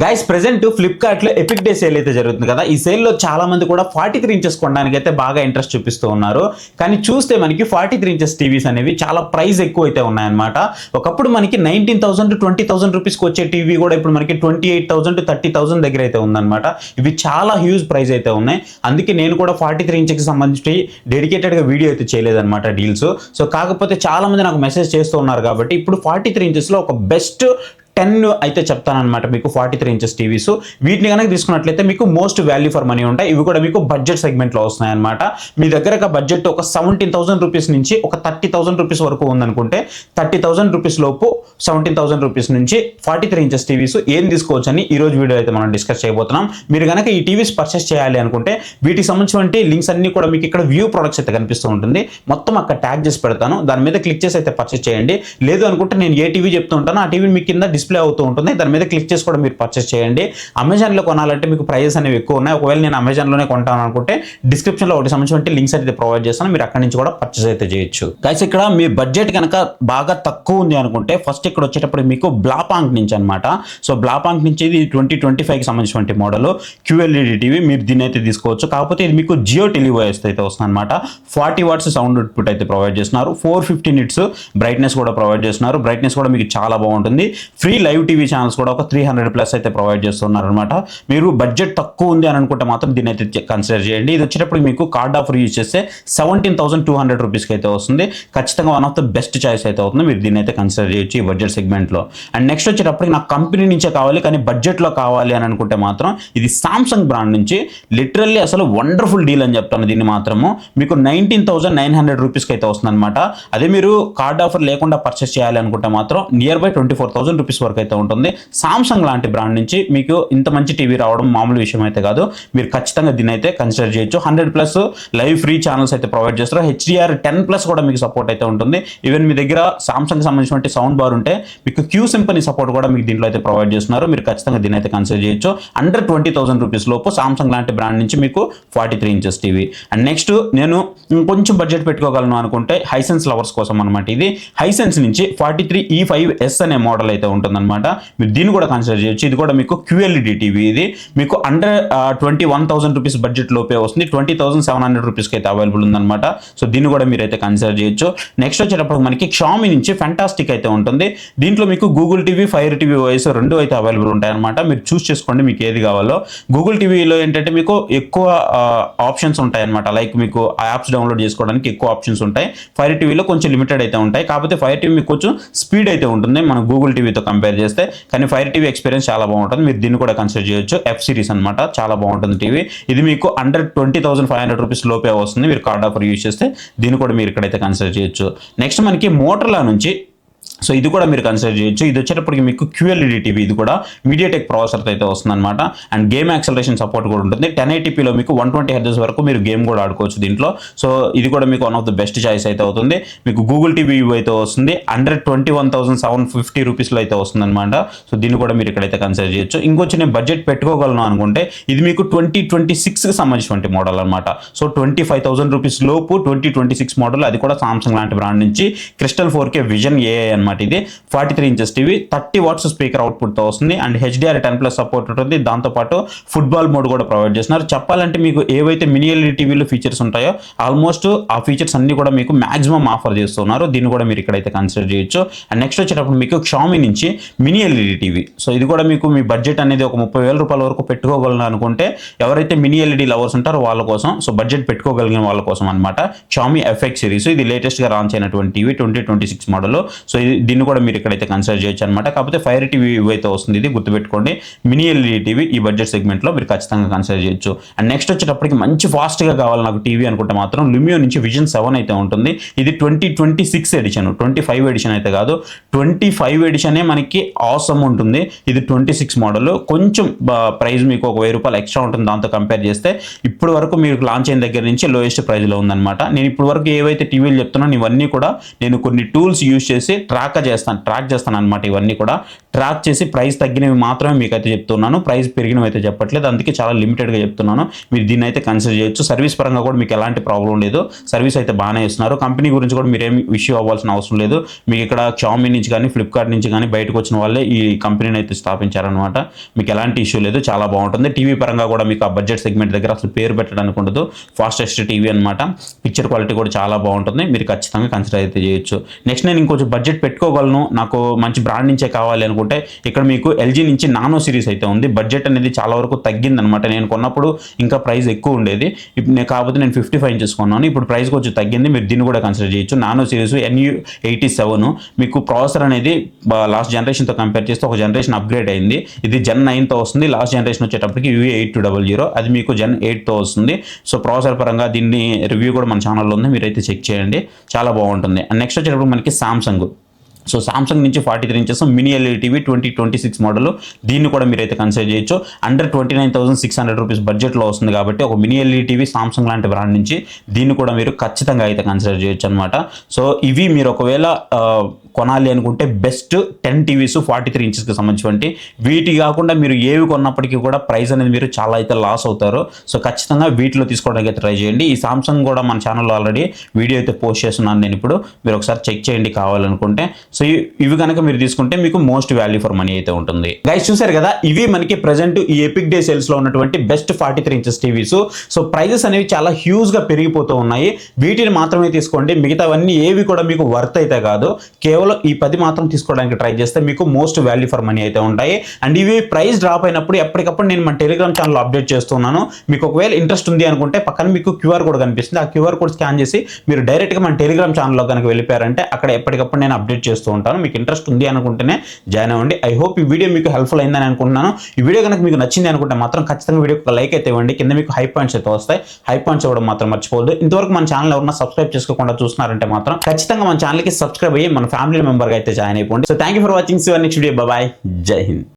Guys present Flipkart లో epic day sale అయితే జరుగుతుంది కదా. ఈ సేల్ లో చాలా మంది కూడా 43 ఇంచెస్ కొనడానికి అయితే బాగా ఇంట్రెస్ట్ చూపిస్తూ ఉన్నారు. కానీ చూస్తే మనకి 43 ఇంచెస్ టీవీస్ అనేవి చాలా ప్రైస్ ఎక్కువ అయితే ఉన్నాయన్నమాట. ఒకప్పుడు మనకి 19,000 to 20,000 రూపీస్కి వచ్చే టీవీ కూడా ఇప్పుడు మనకి 28,000 to 30,000 దగ్గర అయితే ఉందన్నమాట. ఇవి చాలా హ్యూజ్ ప్రైస్ అయితే ఉన్నాయి. అందుకే నేను కూడా 43 ఇంచెస్కి సంబంధించి డెడికేటెడ్గా వీడియో అయితే చేయలేదన్నమాట డీల్స్. సో కాకపోతే చాలా మంది నాకు మెసేజ్ చేస్తూ ఉన్నారు కాబట్టి ఇప్పుడు 43 ఇంచెస్లో ఒక బెస్ట్ 10 అయితే చెప్తానమాట మీకు. 43 ఇంచెస్ టీవీస్ వీటిని కనుక తీసుకున్నట్లయితే మీకు మోస్ట్ వాల్యూ ఫర్ మనీ ఉంటాయి. ఇవి కూడా మీకు బడ్జెట్ సెగ్మెంట్లో వస్తున్నాయి అనమాట. మీ దగ్గర బడ్జెట్ ఒక 17,000 రూపీస్ నుంచి ఒక 30,000 రూపీస్ వరకు ఉందనుకుంటే 30,000 రూపీస్ లోపు 17,000 రూపీస్ నుంచి 43 ఇంచెస్ టీవీస్ ఏం తీసుకోవచ్చు అని ఈ రోజు వీడియో అయితే మనం డిస్కస్ చేయబోతున్నాం. మీరు కనుక ఈ టీవీస్ పర్చేస్ చేయాలి అనుకుంటే వీటికి సంబంధించిన లింక్స్ అన్ని కూడా మీకు ఇక్కడ వ్యూ ప్రొడక్ట్స్ అయితే కనిపిస్తూ ఉంటుంది. మొత్తం అక్కడ ట్యాగ్ చేసి పెడతాను, దాని మీద క్లిక్ చేసి అయితే పర్చేస్ చేయండి. లేదు అనుకుంటే నేను ఏ టీవీ చెప్తూ ఉంటానో ఆ టీవీ మీ కింద డిస్ప్లే అవుతూ ఉంటుంది, దాని మీద క్లిక్ చేసి కూడా మీరు పర్చేస్ చేయండి. అమెజాన్లో కొనాలంటే మీకు ప్రైజెస్ అనేవి ఎక్కువ ఉన్నాయి. ఒకవేళ నేను అమెజాన్లోనే కొంటాను అనుకుంటే డిస్క్రిప్షన్లో ఒకటి సంబంధించిన లింక్స్ అయితే ప్రొవైడ్ చేస్తాను, మీరు అక్కడి నుంచి కూడా పర్చేస్ అయితే చేయొచ్చు. గైస్ ఇక్కడ మీ బడ్జెట్ కనుక బాగా తక్కువ ఉంది అనుకుంటే ఫస్ట్ ఇక్కడ వచ్చేటప్పుడు మీకు బ్లాపాంక్ నుంచి అనమాట. సో బ్లాపాంక్ నుంచి ఇది 2025కి సంబంధించిన మోడల్ QLED టీవీ, మీరు దీన్ని అయితే తీసుకోవచ్చు. కాకపోతే ఇది మీకు జియో టెలివాయిస్ అయితే వస్తుంది అనమాట. 40 వాట్స్ సౌండ్ అవుట్పుట్ అయితే ప్రొవైడ్ చేస్తున్నారు. 450 నిట్స్ బ్రైట్నెస్ కూడా ప్రొవైడ్ చేస్తున్నారు. బ్రైట్నెస్ కూడా మీకు చాలా బాగుంటుంది. ఫ్రీ లైవ్ టీవీ ఛానల్స్ కూడా ఒక 300+ అయితే ప్రొవైడ్ చేస్తున్నారు అనమాట. మీరు బడ్జెట్ తక్కువ ఉంది అని అనుకుంటే మాత్రం దీన్ని అయితే కన్సిడర్ చేయండి. ఇది వచ్చేటప్పుడు మీకు కార్డ్ ఆఫర్ యూజ్ చేస్తే 17,200 రూపీస్కి అయితే వస్తుంది. ఖచ్చితంగా one of the best choice అయితే అవుతుంది. మీరు దీన్ని అయితే కన్సిడర్ చేయొచ్చు ఈ బడ్జెట్ సెగ్మెంట్లో. అండ్ నెక్స్ట్ వచ్చేటప్పటికి నాకు కంపెనీ నుంచే కావాలి కానీ బడ్జెట్లో కావాలి అని అనుకుంటే మాత్రం ఇది సామ్సంగ్ బ్రాండ్ నుంచి లిటరల్లీ అసలు వండర్ఫుల్ డీల్ అని చెప్తాను. దీన్ని మాత్రము మీకు 19,900 రూపీస్కి అయితే వస్తుంది అనమాట. అదే మీరు కార్డ్ ఆఫర్ లేకుండా పర్చేస్ చేయాలి అనుకుంటే మాత్రం నియర్ బై 24,000 రూపీస్ వరకు అయితే ఉంటుంది. సామ్సంగ్ లాంటి బ్రాండ్ నుంచి మీకు ఇంత మంచి టీవీ రావడం మామూలు విషయం అయితే కాదు. మీరు ఖచ్చితంగా దీన్ని అయితే కన్సిడర్ చేయొచ్చు. 100+ లైవ్ ఫ్రీ ఛానల్స్ అయితే ప్రొవైడ్ చేస్తారు. HDR10+ కూడా మీకు సపోర్ట్ అయితే ఉంటుంది. ఈవెన్ మీ దగ్గర సామ్సంగ్ సంబంధించిన సౌండ్ బార్ ఉంటే మీకు క్యూ సింపనీ సపోర్ట్ కూడా మీకు దీంట్లో అయితే ప్రొవైడ్ చేస్తున్నారు. మీరు ఖచ్చితంగా దీన్ని అయితే కన్సిడర్ చేయొచ్చు. అండర్ 20,000 రూపీస్ లోపు సామ్సంగ్ లాంటి బ్రాండ్ నుంచి మీకు 43 ఇంచెస్ టీవీ. అండ్ నెక్స్ట్ నేను కొంచెం బడ్జెట్ పెట్టుకోగలను అనుకుంటే హైసెన్స్ లవర్స్ కోసం అనమాట. ఇది హైసెన్స్ నుంచి 43E5S అనే మోడల్ అయితే ఉంటుందన్నమాట. మీరు దీన్ని కూడా కన్సిడర్ చేయొచ్చు. ఇది కూడా మీకు QLED టీవీ. ఇది మీకు అండర్ 21,000 రూపీస్ బడ్జెట్ లోపే వస్తుంది. 20,700 రూపీస్కి అయితే అవైలబుల్ ఉందన్నమాట. సో దీన్ని కూడా మీరు అయితే కన్సిడర్ చేయొచ్చు. నెక్స్ట్ వచ్చేటప్పుడు మనకి Xiaomi నుంచి ఫెంటాస్టిక్ అయితే ఉంటుంది. దీంట్లో మీకు Google TV, fire TV OS రెండు అయితే అవైలబుల్ ఉంటాయన్నమాట. మీరు చూస్ చేసుకోండి మీకు ఏది కావాలో. గూగుల్ టీవీలో ఏంటంటే మీకు ఎక్కువ ఆప్షన్స్ ఉంటాయన్నమాట. లైక్ మీకు యాప్స్ డౌన్లోడ్ చేసుకోవడానికి ఎక్కువ ఆప్షన్స్ ఉంటాయి. ఫైర్ టీవీలో కొంచెం లిమిటెడ్ అయితే ఉంటాయి. కాకపోతే ఫైర్ టీవీ మీకు కొంచెం స్పీడ్ అయితే ఉంటుంది మనం గూగుల్ టీవీతో కంపేర్ చేస్తే. కానీ ఫైర్ టీవీ ఎక్స్పీరియన్స్ చాలా బాగుంటుంది. మీరు దీన్ని కూడా కన్సిడర్ చేయొచ్చు. F సిరీస్ అనమాట, చాలా బాగుంటుంది టీవీ. ఇది మీకు అండర్ 20,500 రూపీస్ లోపే వస్తుంది. మీరు కార్డ్ ఆఫర్ యూజ్ చేస్తే దీన్ని కూడా మీరు ఇక్కడైతే కన్సిడర్ చేయొచ్చు. నెక్స్ట్ మనకి మోటర్లా నుంచి సో ఇది కూడా మీరు కన్సిడర్ చేయొచ్చు. ఇది వచ్చేటప్పటికి మీకు QLED టీవీ. ఇది కూడా MediaTek ప్రాసెసర్ అయితే వస్తుంది అనమాట. అండ్ గేమ్ యాక్సలరేషన్ సపోర్ట్ కూడా ఉంటుంది. 1080pలో మీకు 120 Hz వరకు మీరు గేమ్ కూడా ఆడుకోవచ్చు దీంట్లో. సో ఇది కూడా మీకు one of the best choice అయితే అవుతుంది. మీకు గూగుల్ టీవీ అయితే వస్తుంది. అండర్ 21,750 రూపీస్లో అయితే వస్తుంది అనమాట. సో దీన్ని కూడా మీరు ఇక్కడైతే కన్సిడర్ చేయొచ్చు. ఇంకొచ్చి నేను బడ్జెట్ పెట్టుకోగలను అనుకుంటే ఇది మీకు 2026కి సంబంధించిన మోడల్ అనమాట. సో 25,000 రూపీస్ లోపు 2026 మోడల్, అది కూడా సామ్సంగ్ లాంటి బ్రాండ్ నుంచి క్రిస్టల్ 4K విజన్ AI అనమాట. ఇది 43 ఇంచెస్ టీవీ, 30 వాట్స్ స్పీకర్ అవుట్పుట్తో వస్తుంది. అండ్ HDR10+ సపోర్ట్ ఉంటుంది. దాంతోపాటు ఫుట్బాల్ మోడ్ కూడా ప్రొవైడ్ చేస్తున్నారు. చెప్పాలంటే మీకు ఏవైతే మినీ LED టీవీలో ఫీచర్స్ ఉంటాయో ఆల్మోస్ట్ ఆ ఫీచర్స్ అన్ని కూడా మీకు మాక్సిమం ఆఫర్ చేస్తున్నారు. దీన్ని కూడా మీరు ఇక్కడైతే కన్సిడర్ చేయొచ్చు. అండ్ నెక్స్ట్ వచ్చేటప్పుడు మీకు Xiaomi నుంచి మినీ LED టీవీ. సో ఇది కూడా మీకు మీ బడ్జెట్ అనేది ఒక 30,000 రూపాయల వరకు పెట్టుకోగలను అనుకుంటే ఎవరైతే మినీ LED లవర్స్ ఉంటారో వాళ్ళ కోసం, సో బడ్జెట్ పెట్టుకోగలిగిన వాళ్ళ కోసం అనమాట. Xiaomi FX సిరీస్, ఇది లేటెస్ట్గా లాంచ్ అయినటువంటి టీవీ, 2026 మోడల్. సో దీన్ని కూడా మీరు ఇక్కడైతే కన్సిడర్ చేయొచ్చు అనమాట. కాకపోతే ఫైర్ టీవీ అయితే వస్తుంది. ఇది గుర్తుపెట్టుకోండి. మినీ LED టీవీ ఈ బడ్జెట్ సెగ్మెంట్లో మీరు ఖచ్చితంగా కన్సిడర్ చేయొచ్చు. అండ్ నెక్స్ట్ వచ్చేటప్పటికి మంచి ఫాస్ట్గా కావాలి నాకు టీవీ అనుకుంటే మాత్రం Lumia నుంచి విజన్ 7 అయితే ఉంటుంది. ఇది 2026 ఎడిషన్, 25 ఎడిషన్ అయితే కాదు. 25 ఎడిషనే మనకి ఆసమ్ ఉంటుంది. ఇది 26 మోడల్. కొంచెం ప్రైస్ మీకు ఒక 1000 రూపాయలు ఎక్స్ట్రా ఉంటుంది దాంతో కంపేర్ చేస్తే. ఇప్పుడు వరకు మీరు లాంచ్ అయిన దగ్గర నుంచి లోయెస్ట్ ప్రైస్లో ఉందన్నమాట. నేను ఇప్పుడు వరకు ఏవైతే టీవీలు చెప్తున్నాను ఇవన్నీ కూడా నేను కొన్ని టూల్స్ యూజ్ చేసి ట్రాక్ ట్రాక్ చేస్తాను అనమాట. ఇవన్నీ కూడా ట్రాక్ చేసి ప్రైస్ తగ్గినవి మాత్రమే మీకు అయితే చెప్తున్నాను, ప్రైస్ పెరిగినవి అయితే చెప్పట్లేదు. అందుకే చాలా లిమిటెడ్గా చెప్తున్నాను. మీరు దీన్ని అయితే కన్సిడర్ చేయొచ్చు. సర్వీస్ పరంగా కూడా మీకు ఎలాంటి ప్రాబ్లం లేదు, సర్వీస్ అయితే బాగానే ఇస్తున్నారు. కంపెనీ గురించి కూడా మీరేమి ఇష్యూ అవ్వాల్సిన అవసరం లేదు. మీకు ఇక్కడ Xiaomi నుంచి కానీ ఫ్లిప్కార్ట్ నుంచి కానీ బయటకు వచ్చిన వాళ్ళే ఈ కంపెనీని అయితే స్థాపించారనమాట. మీకు ఎలాంటి ఇష్యూ లేదు, చాలా బాగుంటుంది. టీవీ పరంగా కూడా మీకు ఆ బడ్జెట్ సెగ్మెంట్ దగ్గర అసలు పేరు పెట్టడానికి ఉండదు. ఫాస్టెస్ట్ టీవీ అనమాట. పిక్చర్ క్వాలిటీ కూడా చాలా బాగుంటుంది, మీరు ఖచ్చితంగా కన్సిడర్ అయితే చేయొచ్చు. నెక్స్ట్ నేను ఇంకొంచెం బడ్జెట్ పెట్టుకోగలను, నాకు మంచి బ్రాండ్ నుంచే కావాలి అనుకుంటే ఇక్కడ మీకు LG నుంచి నానో సిరీస్ అయితే ఉంది. బడ్జెట్ అనేది చాలా వరకు తగ్గిందనమాట. నేను కొన్నప్పుడు ఇంకా ప్రైస్ ఎక్కువ ఉండేది, కాకపోతే నేను 55 ఇంచెస్ కొన్నాను. ఇప్పుడు ప్రైస్ కొంచెం తగ్గింది, మీరు దీన్ని కూడా కన్సిడర్ చేయొచ్చు. నానో సిరీస్ NU87 మీకు ప్రాసెసర్ అనేది లాస్ట్ జనరేషన్తో కంపేర్ చేస్తే ఒక జనరేషన్ అప్గ్రేడ్ అయింది. ఇది Gen 9తో వస్తుంది. లాస్ట్ జనరేషన్ వచ్చేటప్పటికి UE8200, అది మీకు Gen 8తో వస్తుంది. సో ప్రాసెసర్ పరంగా దీన్ని రివ్యూ కూడా మన ఛానల్లో ఉంది, మీరైతే చెక్ చేయండి, చాలా బాగుంటుంది. అండ్ నెక్స్ట్ వచ్చేటప్పుడు మనకి సామ్సంగ్. సో సామ్సంగ్ నుంచి 43 inches mini LED TV 2026 model, దీన్ని కూడా మీరైతే కన్సిడర్ చేయొచ్చు. అండర్ 29,600 రూపీస్ బడ్జెట్లో వస్తుంది కాబట్టి ఒక మినీ LED టీవీ సామ్సంగ్ లాంటి బ్రాండ్ నుంచి దీన్ని కూడా మీరు ఖచ్చితంగా అయితే కన్సిడర్ చేయొచ్చు అనమాట. సో ఇవి మీరు ఒకవేళ కొనాలి అనుకుంటే బెస్ట్ 10 టీవీస్ 43 ఇంచెస్కి సంబంధించి. వీటి కాకుండా మీరు ఏవి కొన్నప్పటికీ కూడా ప్రైస్ అనేది మీరు చాలా అయితే లాస్ అవుతారు. సో ఖచ్చితంగా వీటిలో తీసుకోవడానికి అయితే ట్రై చేయండి. ఈ సామ్సంగ్ కూడా మన ఛానల్లో ఆల్రెడీ వీడియో అయితే పోస్ట్ చేస్తున్నాను నేను, ఇప్పుడు మీరు ఒకసారి చెక్ చేయండి కావాలనుకుంటే. సో ఇవి కనుక మీరు తీసుకుంటే మీకు మోస్ట్ వాల్యూ ఫర్ మనీ అయితే ఉంటుంది. గైస్ చూసారు కదా, ఇవి మనకి ప్రెజెంట్ ఈ ఎపిక్ డే సేల్స్ లో ఉన్నటువంటి best 43 inches TVs. So prices అనేవి చాలా హ్యూజ్ గా పెరిగిపోతూ ఉన్నాయి. వీటిని మాత్రమే తీసుకోండి, మిగతావన్నీ ఏవి కూడా మీకు వర్త్ అయితే కాదు. కేవలం ఈ 10 మాత్రం తీసుకోవడానికి ట్రై చేస్తే మీకు మోస్ట్ వాల్యూ ఫర్ మనీ అయితే ఉంటాయి. అండ్ ఇవి ప్రైస్ డ్రాప్ అయినప్పుడు ఎప్పటికప్పుడు నేను మన టెలిగ్రామ్ ఛానల్లో అప్డేట్ చేస్తున్నాను. మీకు ఒకవేళ ఇంట్రెస్ట్ ఉంది అనుకుంటే పక్కన మీకు QR కోడ్ కనిపిస్తుంది. ఆ QR కోడ్ స్కాన్ చేసి మీరు డైరెక్ట్గా మన టెలిగ్రామ్ ఛానల్లో కనుక వెళ్ళిపోయారంటే అక్కడ ఎప్పటికప్పుడు నేను అప్డేట్ చేస్తూ ఉంటాను. మీకు ఇంట్రెస్ట్ ఉంది అనుకుంటేనే జాయిన్ అవ్వండి. ఐ హోప్ ఈ వీడియో మీకు హెల్ప్ఫుల్ అయిందని అనుకుంటున్నాను. ఈ వీడియో కనుక మీకు నచ్చింది అనుకుంటే మాత్రం ఖచ్చితంగా వీడియోకి ఒక లైక్ అయితే ఇవ్వండి. కింద మీకు హై పాయింట్స్ అయితే వస్తాయి, హై పాయింట్స్ ఇవ్వడం మాత్రం మర్చిపోవద్దు. ఇంతవరకు మన ఛానల్ ఎవరైనా సబ్స్క్రైబ్ చేసుకోకుండా చూస్తున్నారంటే మాత్రం ఖచ్చితంగా మన ఛానల్కి సబ్స్క్రైబ్ అయ్యి మన ఫ్యామిలీ మెంబర్గా అయితే జాయిన్ అయిపోండి. So thank you for watching. See you next video. Bye, జై హింద్.